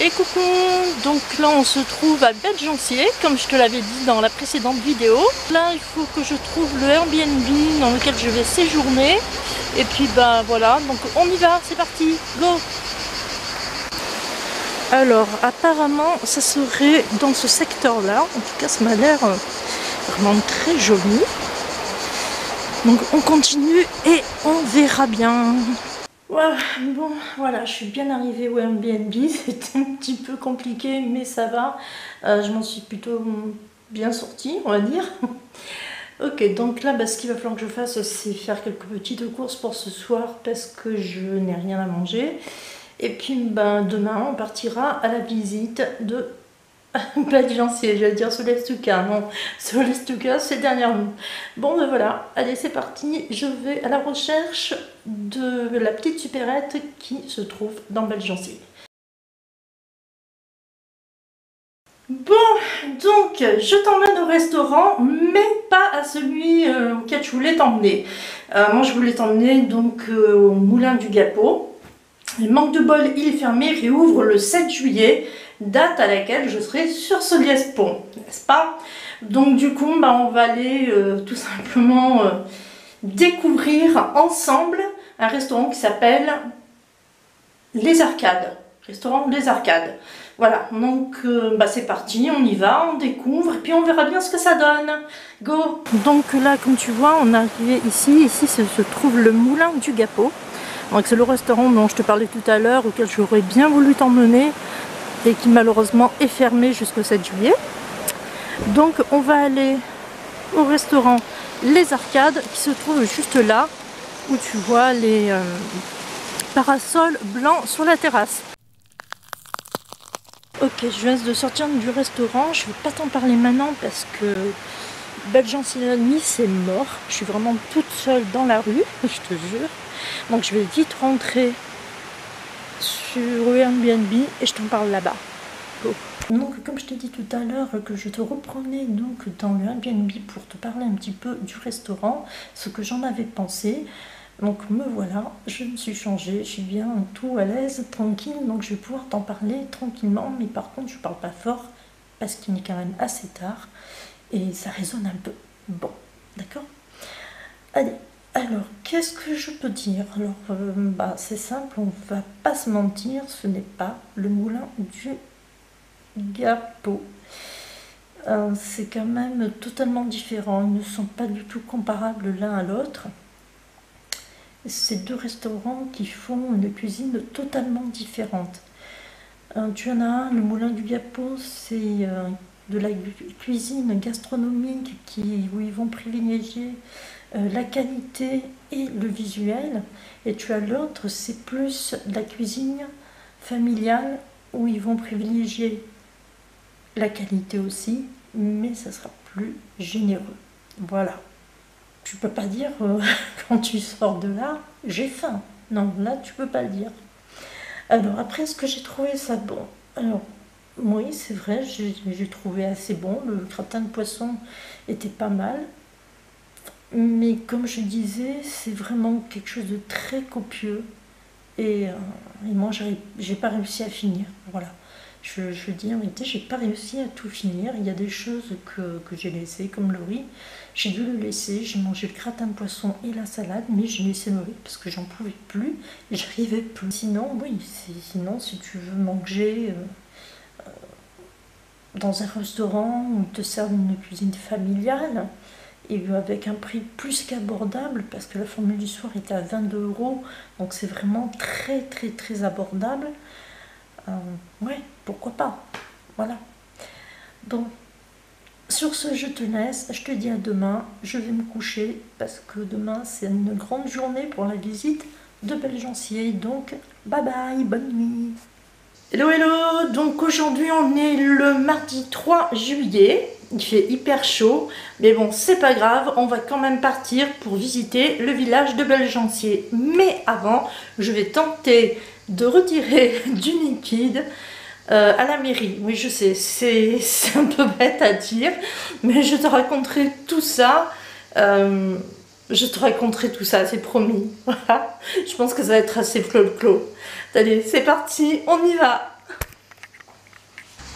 Et coucou, donc là on se trouve à Bellegencier, comme je te l'avais dit dans la précédente vidéo. Là il faut que je trouve le Airbnb dans lequel je vais séjourner. Et puis bah voilà, donc on y va, c'est parti, go! Alors apparemment ça serait dans ce secteur là, en tout cas ça m'a l'air vraiment très joli. Donc on continue et on verra bien. Ouais, bon, voilà, je suis bien arrivée au Airbnb, c'était un petit peu compliqué, mais ça va. Je m'en suis plutôt bien sortie, on va dire. Ok, donc là, bah, ce qu'il va falloir que je fasse, c'est faire quelques petites courses pour ce soir, parce que je n'ai rien à manger. Et puis, ben, demain, on partira à la visite de Bellegencier, j'allais dire Solestuca, non, Solestuca c'est dernièrement. Bon ben voilà, allez c'est parti, je vais à la recherche de la petite supérette qui se trouve dans Bellegencier. Bon, donc je t'emmène au restaurant, mais pas à celui auquel je voulais t'emmener. Moi je voulais t'emmener donc au Moulin du Gapeau. Et manque de bol, il est fermé, réouvre le 7 juillet, date à laquelle je serai sur Solliès-Pont, n'est-ce pas? Donc du coup, bah, on va aller tout simplement découvrir ensemble un restaurant qui s'appelle Les Arcades. Restaurant Les Arcades. Voilà, donc bah, c'est parti, on y va, on découvre, et puis on verra bien ce que ça donne. Go! Donc là, comme tu vois, on est arrivé ici se trouve le Moulin du Gapeau. C'est le restaurant dont je te parlais tout à l'heure, auquel j'aurais bien voulu t'emmener et qui malheureusement est fermé jusqu'au 7 juillet. Donc on va aller au restaurant Les Arcades qui se trouve juste là où tu vois les parasols blancs sur la terrasse. Ok, je viens de sortir du restaurant, je ne vais pas t'en parler maintenant parce que Bellegencier la nuit c'est mort, je suis vraiment toute seule dans la rue, je te jure. Donc je vais vite rentrer sur Airbnb et je t'en parle là-bas. Go. Donc comme je t'ai dit tout à l'heure que je te reprenais donc dans le Airbnb pour te parler un petit peu du restaurant, ce que j'en avais pensé. Donc me voilà, je me suis changée, je suis bien tout à l'aise, tranquille, donc je vais pouvoir t'en parler tranquillement, mais par contre je parle pas fort parce qu'il est quand même assez tard et ça résonne un peu. Bon, d'accord? Allez. Alors, qu'est-ce que je peux dire? Alors, bah, c'est simple, on va pas se mentir, ce n'est pas le Moulin du Gapeau. C'est quand même totalement différent, ils ne sont pas du tout comparables l'un à l'autre. C'est deux restaurants qui font une cuisine totalement différente. Tu en as un, le Moulin du Gapeau, c'est de la cuisine gastronomique où ils vont privilégier la qualité et le visuel, et tu as l'autre, c'est plus la cuisine familiale où ils vont privilégier la qualité aussi, mais ça sera plus généreux. Voilà. Tu peux pas dire quand tu sors de là, j'ai faim. Non, là tu peux pas le dire. Alors après, est-ce que j'ai trouvé ça bon? Alors oui, c'est vrai, j'ai trouvé assez bon. Le gratin de poisson était pas mal. Mais comme je disais, c'est vraiment quelque chose de très copieux. Et moi, j'ai pas réussi à finir. Voilà. Je dis en réalité, j'ai pas réussi à tout finir. Il y a des choses que j'ai laissées, comme le riz. J'ai dû le laisser. J'ai mangé le gratin de poisson et la salade, mais j'ai laissé le riz parce que j'en pouvais plus. Et j'arrivais plus. Sinon, oui, sinon, si tu veux manger dans un restaurant où ils te servent une cuisine familiale, et avec un prix plus qu'abordable, parce que la formule du soir était à 22 €, donc c'est vraiment très très très abordable. Ouais, pourquoi pas, voilà. Donc sur ce, je te laisse, je te dis à demain, je vais me coucher parce que demain c'est une grande journée pour la visite de Bellegencier, donc bye bye, bonne nuit. Hello hello, donc aujourd'hui on est le mardi 3 juillet, il fait hyper chaud, mais bon c'est pas grave, on va quand même partir pour visiter le village de Bellegencier. Mais avant, je vais tenter de retirer du liquide à la mairie. Oui je sais, c'est un peu bête à dire, mais je te raconterai tout ça. Je te raconterai tout ça, c'est promis. Voilà. Je pense que ça va être assez flot. Allez, c'est parti, on y va.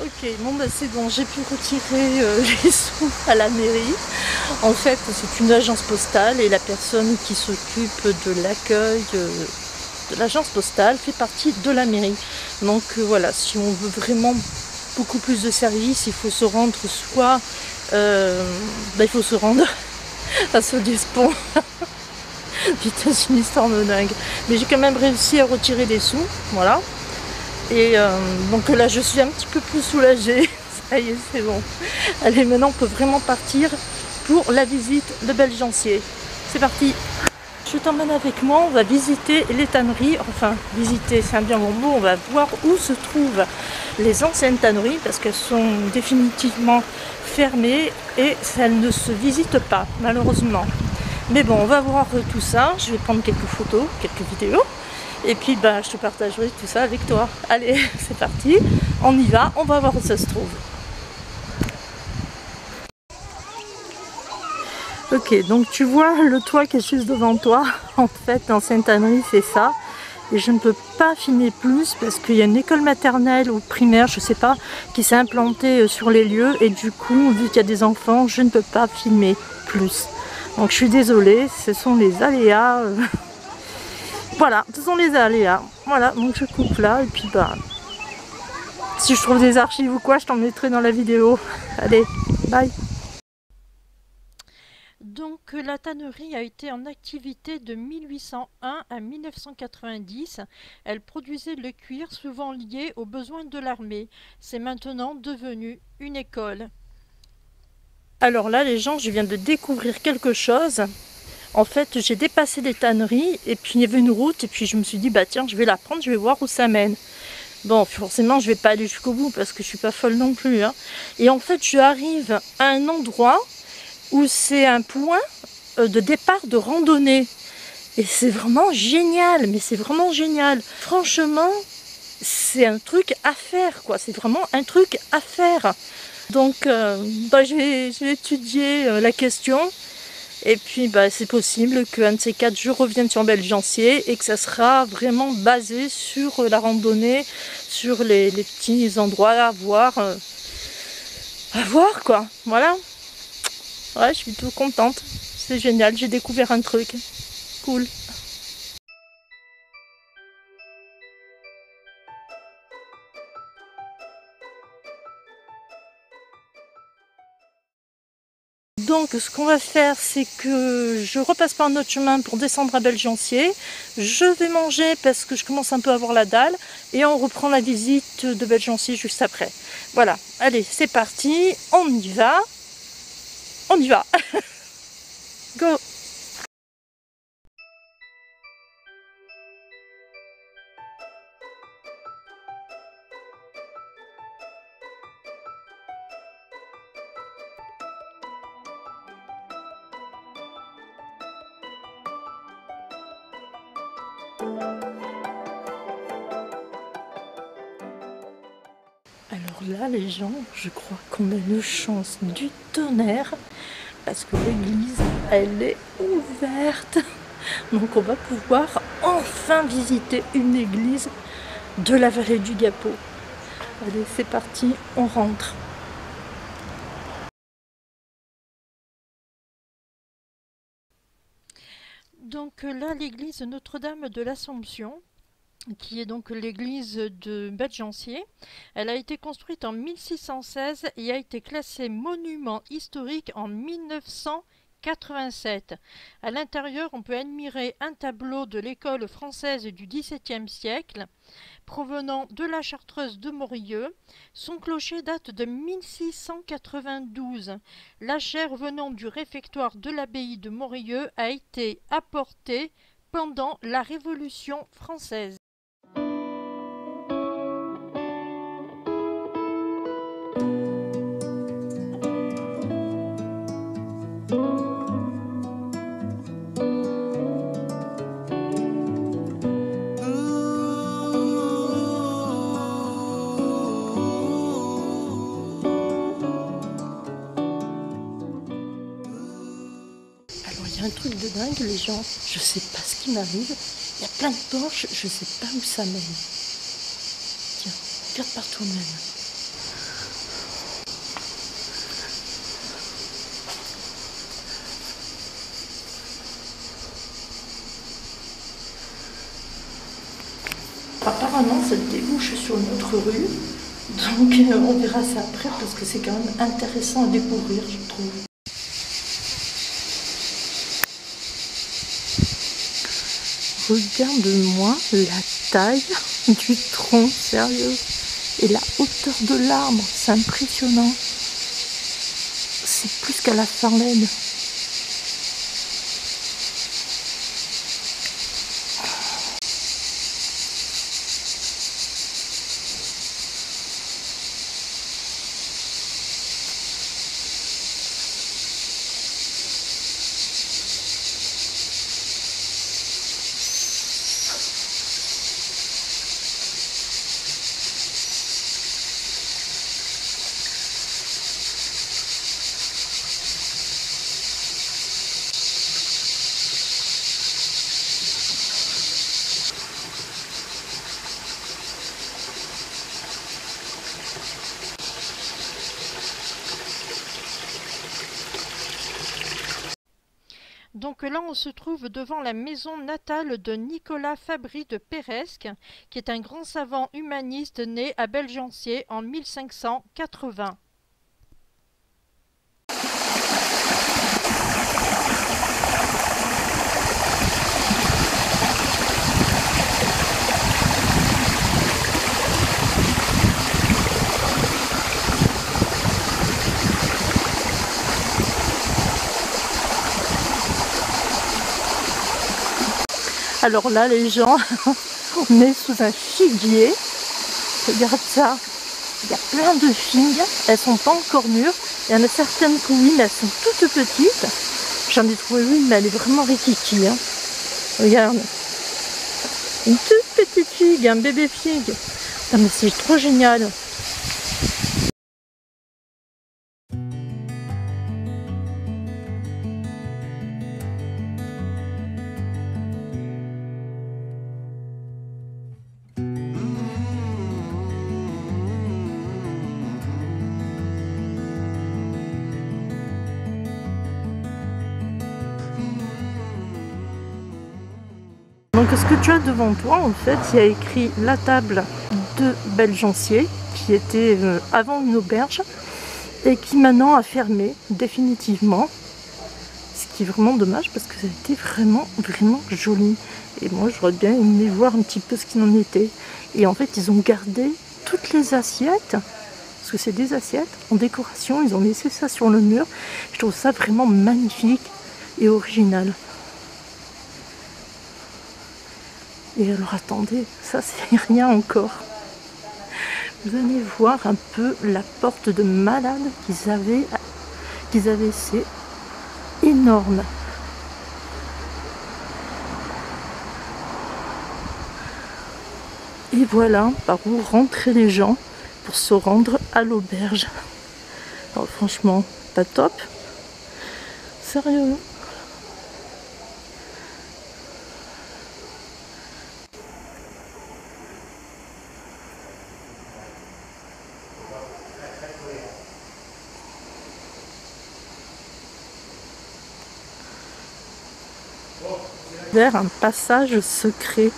Ok, bon bah c'est bon, j'ai pu retirer les sous à la mairie. En fait, c'est une agence postale et la personne qui s'occupe de l'accueil de l'agence postale fait partie de la mairie. Donc voilà, si on veut vraiment beaucoup plus de services, il faut se rendre soit... il faut se rendre à Sodespont. Putain, c'est une histoire de dingue. Mais j'ai quand même réussi à retirer des sous, voilà. Et donc là, je suis un petit peu plus soulagée. Ça y est, c'est bon. Allez, maintenant, on peut vraiment partir pour la visite de Belgencier. C'est parti. Je t'emmène avec moi, on va visiter les tanneries. Enfin, visiter, c'est un bien bon mot. On va voir où se trouvent les anciennes tanneries parce qu'elles sont définitivement fermées et elles ne se visitent pas, malheureusement. Mais bon, on va voir tout ça. Je vais prendre quelques photos, quelques vidéos. Et puis bah, je te partagerai tout ça avec toi. Allez, c'est parti, on y va, on va voir où ça se trouve. Ok, donc tu vois le toit qui est juste devant toi. En fait, l'ancienne tannerie, c'est ça. Et je ne peux pas filmer plus parce qu'il y a une école maternelle ou primaire, je sais pas, qui s'est implantée sur les lieux. Et du coup, vu qu'il y a des enfants, je ne peux pas filmer plus. Donc je suis désolée, ce sont les aléas. Voilà, ce sont les aléas. Voilà, donc je coupe là et puis bah... Si je trouve des archives ou quoi, je t'en mettrai dans la vidéo. Allez, bye. Donc la tannerie a été en activité de 1801 à 1990. Elle produisait le cuir souvent lié aux besoins de l'armée. C'est maintenant devenu une école. Alors là les gens, je viens de découvrir quelque chose. En fait, j'ai dépassé les tanneries et puis il y avait une route et puis je me suis dit bah tiens, je vais la prendre, je vais voir où ça mène. Bon, forcément, je vais pas aller jusqu'au bout parce que je suis pas folle non plus. Hein. Et en fait, je arrive à un endroit où c'est un point de départ de randonnée. Et c'est vraiment génial, mais c'est vraiment génial. Franchement, c'est un truc à faire, quoi. C'est vraiment un truc à faire. Donc, je vais étudier la question. Et puis, bah, c'est possible qu'un de ces quatre, je revienne sur Belgencier et que ça sera vraiment basé sur la randonnée, sur les petits endroits à voir quoi. Voilà. Ouais, je suis tout contente. C'est génial, j'ai découvert un truc. Cool. Donc ce qu'on va faire, c'est que je repasse par un autre chemin pour descendre à Belgencier. Je vais manger parce que je commence un peu à avoir la dalle. Et on reprend la visite de Belgencier juste après. Voilà, allez, c'est parti, on y va. On y va. Go. Alors là, les gens, je crois qu'on a une chance du tonnerre parce que l'église, elle est ouverte. Donc on va pouvoir enfin visiter une église de la vallée du Gapot. Allez, c'est parti, on rentre. Donc là, l'église Notre-Dame de l'Assomption, qui est donc l'église de Belgencier. Elle a été construite en 1616 et a été classée monument historique en 1987. À l'intérieur, on peut admirer un tableau de l'école française du XVIIe siècle, provenant de la Chartreuse de Morieux. Son clocher date de 1692. La chaire venant du réfectoire de l'abbaye de Morieux a été apportée pendant la Révolution française. Il y a un truc de dingue, les gens. Je sais pas ce qui m'arrive. Il y a plein de torches, je sais pas où ça mène. Tiens, regarde par toi-même. ça débouche sur notre rue. Donc on verra ça après parce que c'est quand même intéressant à découvrir, je trouve. Regarde-moi la taille du tronc, sérieux. Et la hauteur de l'arbre, c'est impressionnant. C'est plus qu'à la Farlène. Donc là, on se trouve devant la maison natale de Nicolas Fabry de Peiresc, qui est un grand savant humaniste né à Belgencier en 1580. Alors là, les gens, on est sous un figuier. Regarde ça. Il y a plein de figues. Elles sont pas encore mûres. Il y en a certaines que oui, mais elles sont toutes petites. J'en ai trouvé une, mais elle est vraiment rikiki. Hein. Regarde. Une toute petite figue, un bébé figue. Non, mais c'est trop génial. Donc ce que tu as devant toi, en fait, il y a écrit la table de Belgencier, qui était avant une auberge, et qui maintenant a fermé définitivement. Ce qui est vraiment dommage parce que ça a été vraiment joli. Et moi j'aurais bien aimé voir un petit peu ce qu'il en était. Et en fait ils ont gardé toutes les assiettes, parce que c'est des assiettes en décoration, ils ont laissé ça sur le mur. Je trouve ça vraiment magnifique et original. Et alors attendez, ça c'est rien encore. Vous allez voir un peu la porte de malade qu'ils avaient, c'est énorme. Et voilà par où rentraient les gens pour se rendre à l'auberge. Alors franchement, pas top. Sérieux. Vers un passage secret.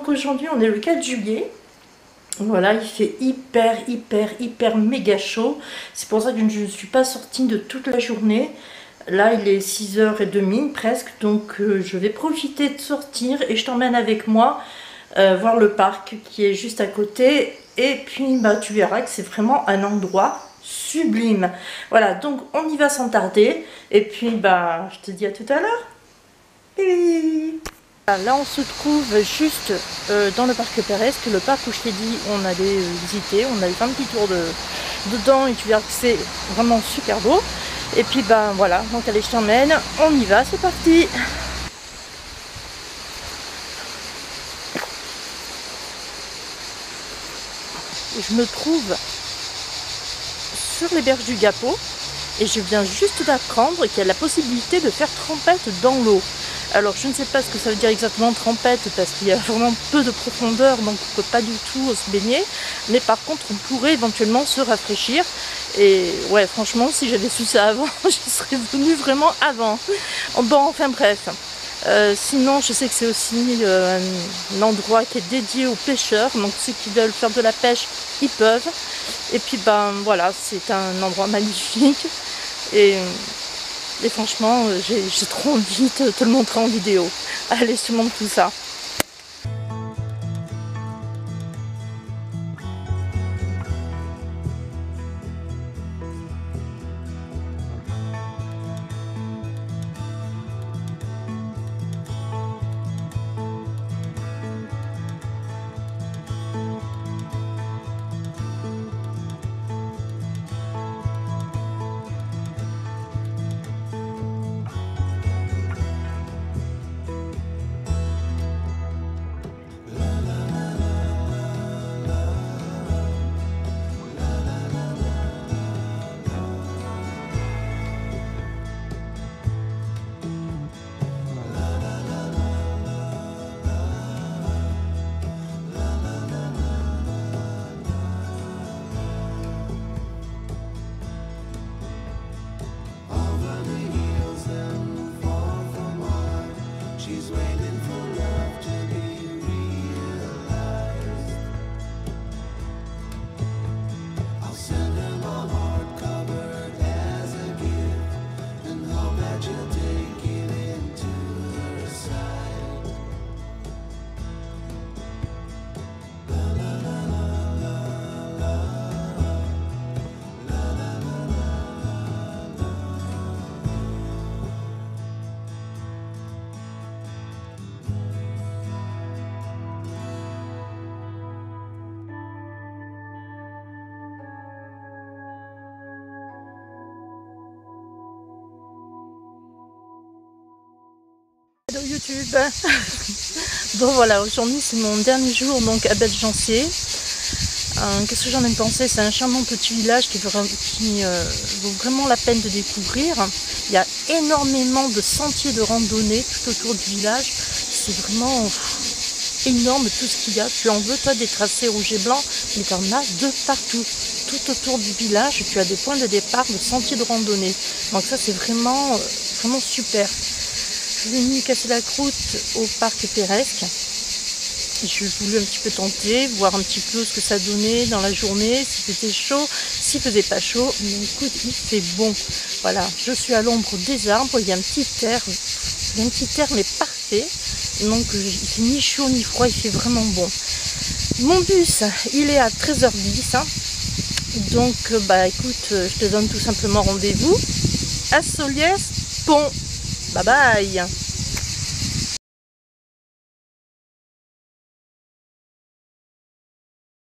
Aujourd'hui on est le 4 juillet, voilà, il fait hyper méga chaud, c'est pour ça que je ne suis pas sortie de toute la journée. Là il est 6h30 presque, donc je vais profiter de sortir et je t'emmène avec moi voir le parc qui est juste à côté. Et puis bah, tu verras que c'est vraiment un endroit sublime. Voilà, donc on y va sans tarder. Et puis, bah, je te dis à tout à l'heure. Là, on se trouve juste dans le parc Péresque, le parc où je t'ai dit on allait visiter. On allait faire un petit tour dedans et tu verras que c'est vraiment super beau. Et puis, bah voilà, donc allez, je t'emmène. On y va, c'est parti. Je me trouve sur les berges du Gapeau et je viens juste d'apprendre qu'il y a la possibilité de faire trempette dans l'eau. Alors je ne sais pas ce que ça veut dire exactement trempette parce qu'il y a vraiment peu de profondeur donc on ne peut pas du tout se baigner, mais par contre on pourrait éventuellement se rafraîchir et ouais franchement si j'avais su ça avant je serais venue vraiment avant. Bon enfin bref. Sinon je sais que c'est aussi un endroit qui est dédié aux pêcheurs, donc ceux qui veulent faire de la pêche ils peuvent, et puis ben voilà c'est un endroit magnifique et franchement j'ai trop envie de te le montrer en vidéo. Allez, je te montre tout ça. Hello YouTube. Bon voilà, aujourd'hui c'est mon dernier jour donc à Bellegencier. Qu'est-ce que j'en ai pensé? C'est un charmant petit village qui vaut vraiment la peine de découvrir. Il y a énormément de sentiers de randonnée tout autour du village. C'est vraiment énorme tout ce qu'il y a. Tu en veux toi des tracés rouges et blancs, mais tu en as de partout. Tout autour du village, tu as des points de départ de sentiers de randonnée. Donc ça c'est vraiment super. Je suis venue casser la croûte au parc Péresque. J'ai voulu un petit peu tenter, voir un petit peu ce que ça donnait dans la journée, si c'était chaud, s'il faisait pas chaud. Mais écoute, il fait bon. Voilà, je suis à l'ombre des arbres, il y a un petit air, mais parfait. Donc il fait ni chaud ni froid, il fait vraiment bon. Mon bus, il est à 13h10. Hein. Donc bah écoute, je te donne tout simplement rendez-vous à Solliès Pont. Bye bye.